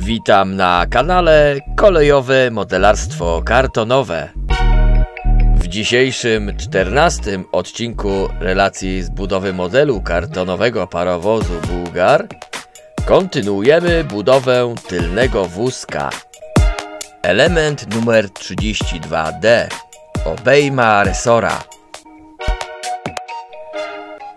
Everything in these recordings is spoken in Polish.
Witam na kanale Kolejowe Modelarstwo Kartonowe. W dzisiejszym 14. odcinku relacji z budowy modelu kartonowego parowozu Bułgar kontynuujemy budowę tylnego wózka. Element numer 32D. Obejma resora.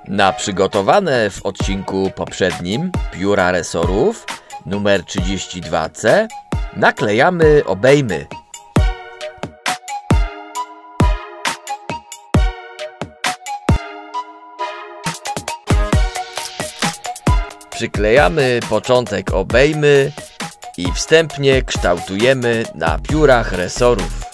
Na przygotowane w odcinku poprzednim pióra resorów numer 32C naklejamy obejmy. Przyklejamy początek obejmy i wstępnie kształtujemy na piórach resorów.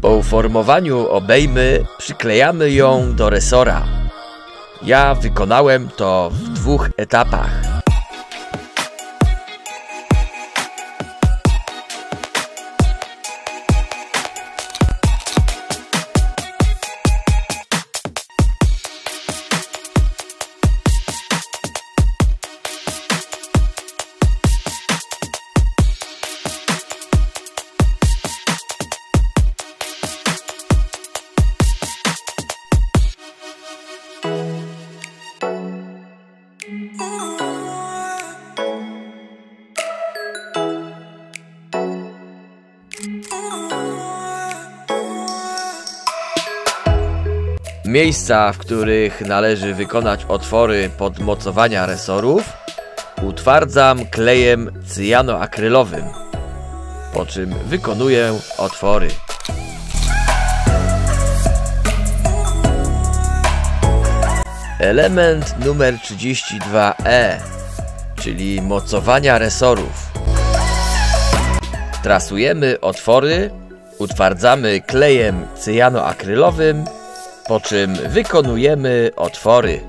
Po uformowaniu obejmy przyklejamy ją do resora. Ja wykonałem to w 2 etapach. Miejsca, w których należy wykonać otwory podmocowania resorów, utwardzam klejem cyjanoakrylowym, po czym wykonuję otwory. Element numer 32E, czyli mocowania resorów. Trasujemy otwory, utwardzamy klejem cyjanoakrylowym, po czym wykonujemy otwory.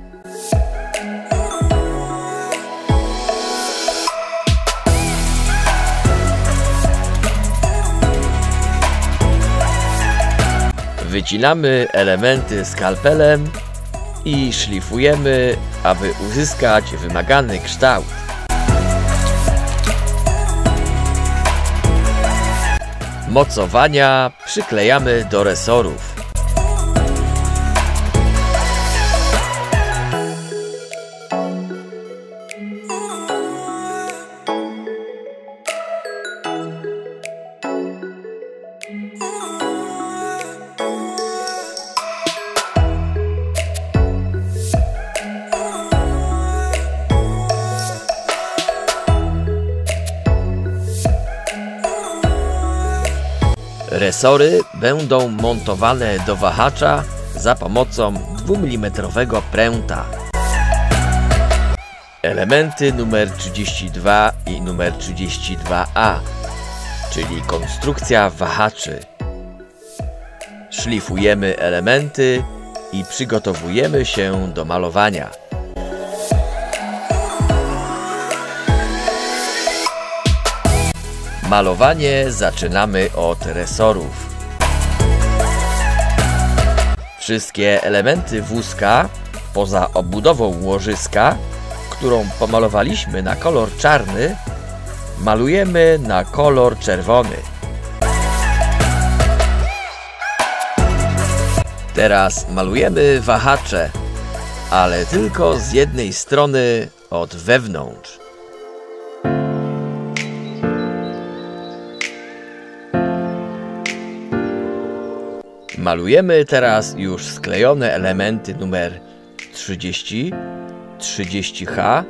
Wycinamy elementy skalpelem i szlifujemy, aby uzyskać wymagany kształt. Mocowania przyklejamy do resorów. Resory będą montowane do wahacza za pomocą 2 mm pręta. Elementy numer 32 i numer 32A, czyli konstrukcja wahaczy. Szlifujemy elementy i przygotowujemy się do malowania. Malowanie zaczynamy od resorów. Wszystkie elementy wózka, poza obudową łożyska, którą pomalowaliśmy na kolor czarny, malujemy na kolor czerwony. Teraz malujemy wahacze, ale tylko z jednej strony od wewnątrz. Malujemy teraz już sklejone elementy numer 30, 30H,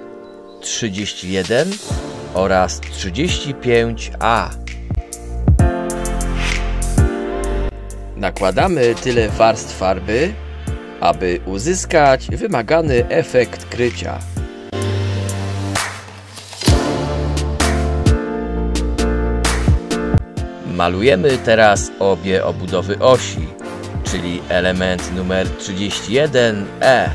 31 oraz 35A. Nakładamy tyle warstw farby, aby uzyskać wymagany efekt krycia. Malujemy teraz obie obudowy osi, czyli element numer 31E.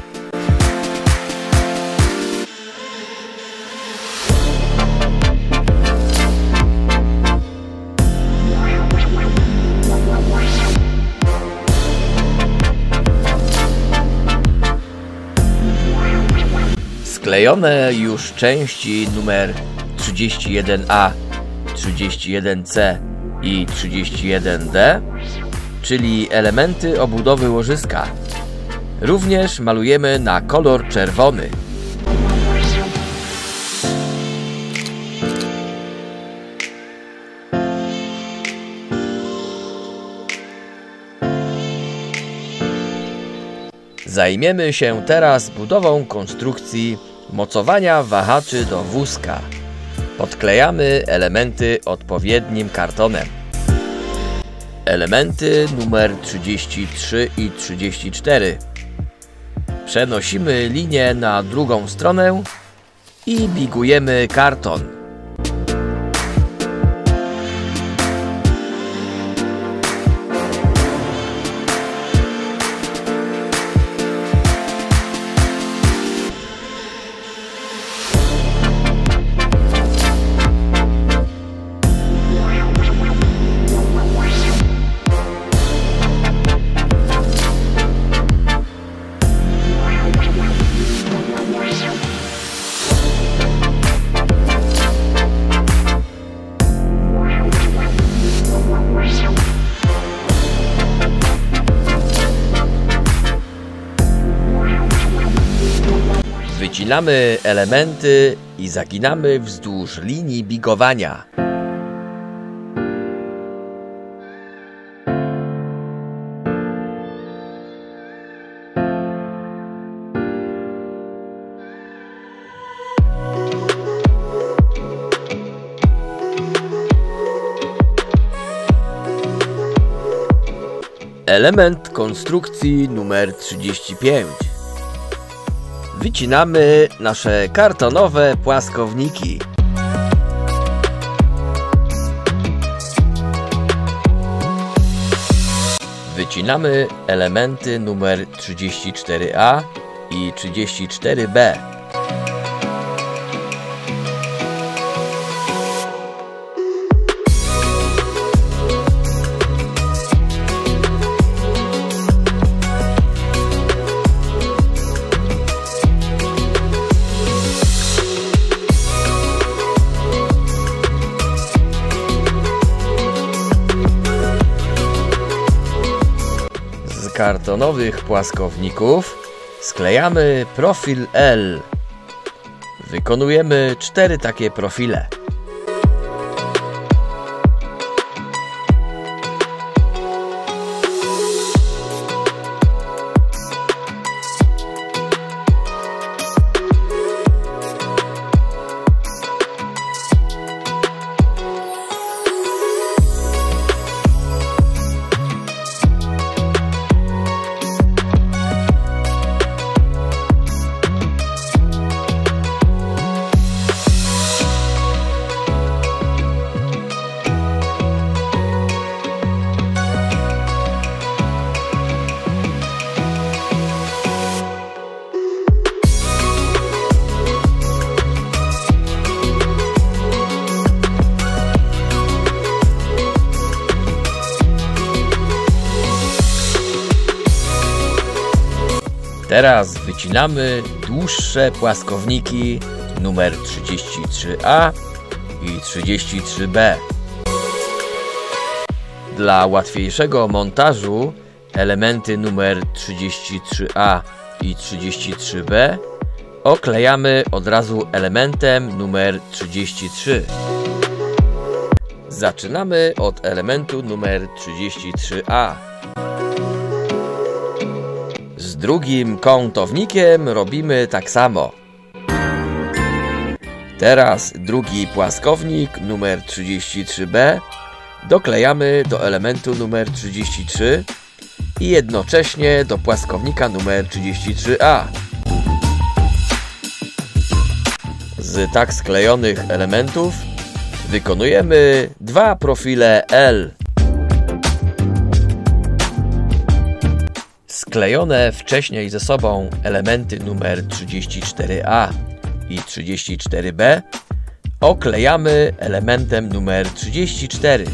Sklejone już części numer 31A, 31C i 31D, czyli elementy obudowy łożyska, również malujemy na kolor czerwony. Zajmiemy się teraz budową konstrukcji mocowania wahaczy do wózka. Podklejamy elementy odpowiednim kartonem. Elementy numer 33 i 34. Przenosimy linię na drugą stronę i bigujemy karton. Wycinamy elementy i zaginamy wzdłuż linii bigowania. Element konstrukcji numer 35. Wycinamy nasze kartonowe płaskowniki. Wycinamy elementy numer 34A i 34B. Z kartonowych płaskowników sklejamy profil L. Wykonujemy 4 takie profile. Teraz wycinamy dłuższe płaskowniki numer 33A i 33B. Dla łatwiejszego montażu elementy numer 33A i 33B oklejamy od razu elementem numer 33. Zaczynamy od elementu numer 33A. Z drugim kątownikiem robimy tak samo. Teraz drugi płaskownik numer 33B doklejamy do elementu numer 33 i jednocześnie do płaskownika numer 33A. Z tak sklejonych elementów wykonujemy 2 profile L. Sklejone wcześniej ze sobą elementy numer 34A i 34B oklejamy elementem numer 34.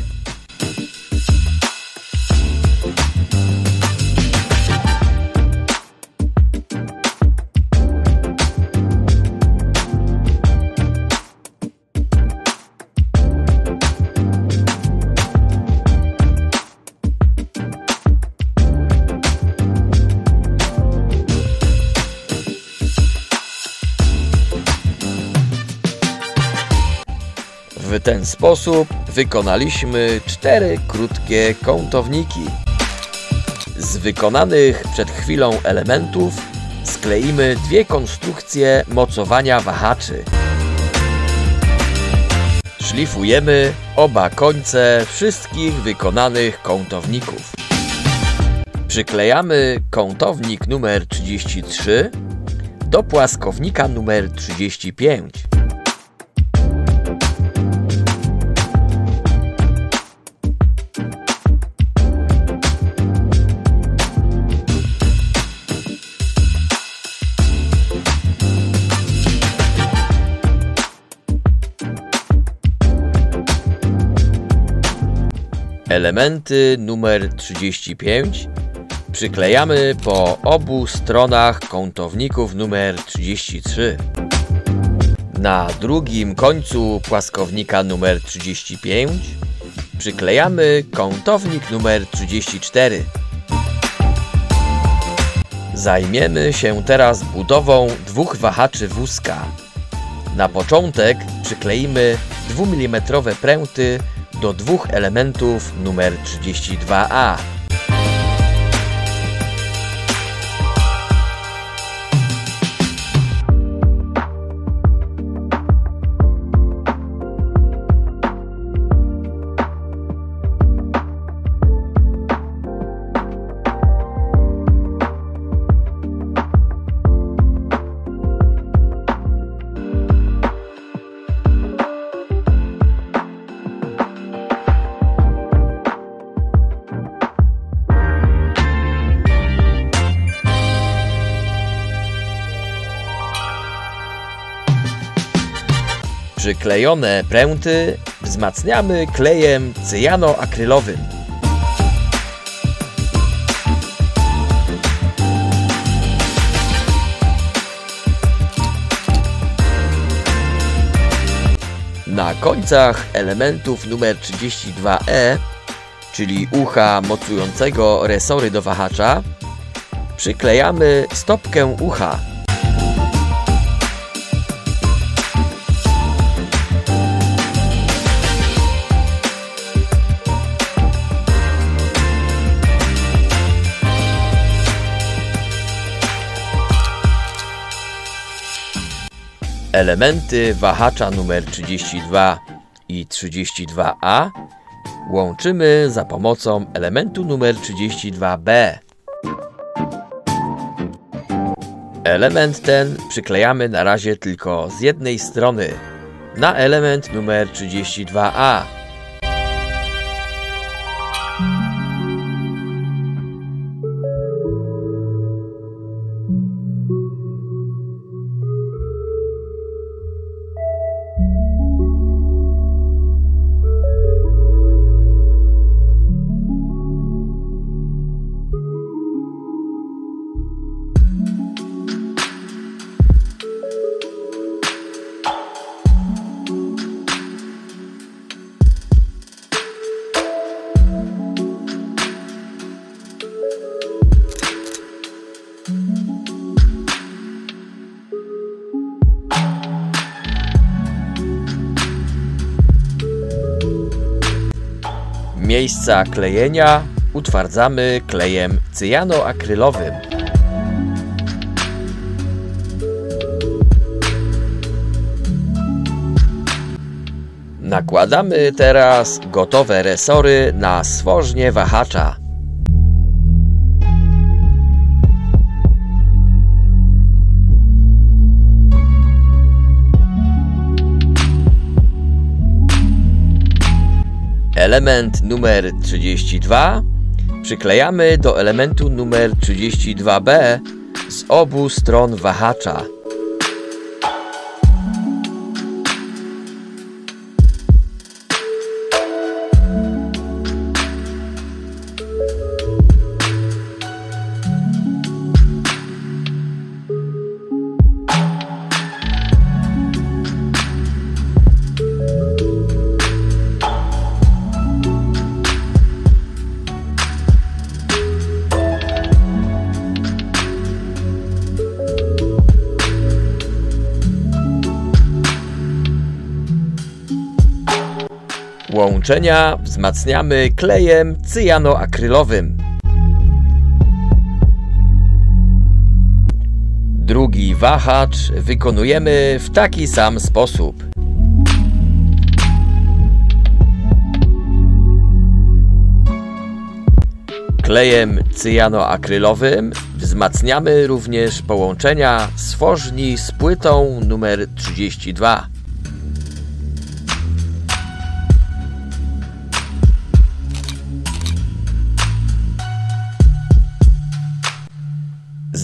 W ten sposób wykonaliśmy 4 krótkie kątowniki. Z wykonanych przed chwilą elementów skleimy 2 konstrukcje mocowania wahaczy. Szlifujemy oba końce wszystkich wykonanych kątowników. Przyklejamy kątownik numer 33 do płaskownika numer 35. Elementy numer 35 przyklejamy po obu stronach kątowników numer 33. Na drugim końcu płaskownika numer 35 przyklejamy kątownik numer 34. Zajmiemy się teraz budową 2 wahaczy wózka. Na początek przykleimy 2 mm pręty do 2 elementów numer 32A. Przyklejone pręty wzmacniamy klejem cyjanoakrylowym. Na końcach elementów numer 32E, czyli ucha mocującego resory do wahacza, przyklejamy stopkę ucha. Elementy wahacza numer 32 i 32A łączymy za pomocą elementu numer 32B. Element ten przyklejamy na razie tylko z jednej strony, na element numer 32A. Miejsca klejenia utwardzamy klejem cyjanoakrylowym. Nakładamy teraz gotowe resory na stworznie wahacza. Element numer 32 przyklejamy do elementu numer 32B z obu stron wahacza. połączenia wzmacniamy klejem cyjanoakrylowym. Drugi wahacz wykonujemy w taki sam sposób. Klejem cyjanoakrylowym wzmacniamy również połączenia stworzni z płytą numer 32.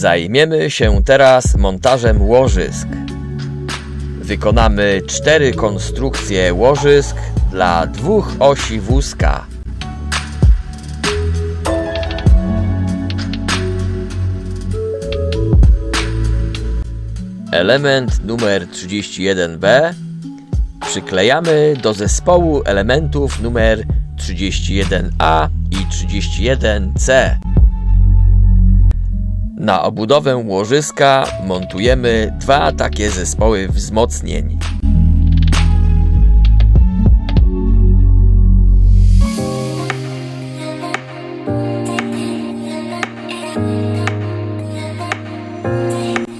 Zajmiemy się teraz montażem łożysk. Wykonamy 4 konstrukcje łożysk dla 2 osi wózka. Element numer 31B przyklejamy do zespołu elementów numer 31A i 31C. Na obudowę łożyska montujemy 2 takie zespoły wzmocnień.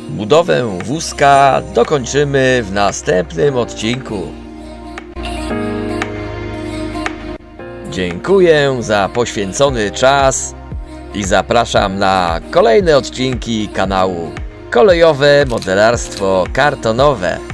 Budowę wózka dokończymy w następnym odcinku. Dziękuję za poświęcony czas i zapraszam na kolejne odcinki kanału Kolejowe Modelarstwo Kartonowe.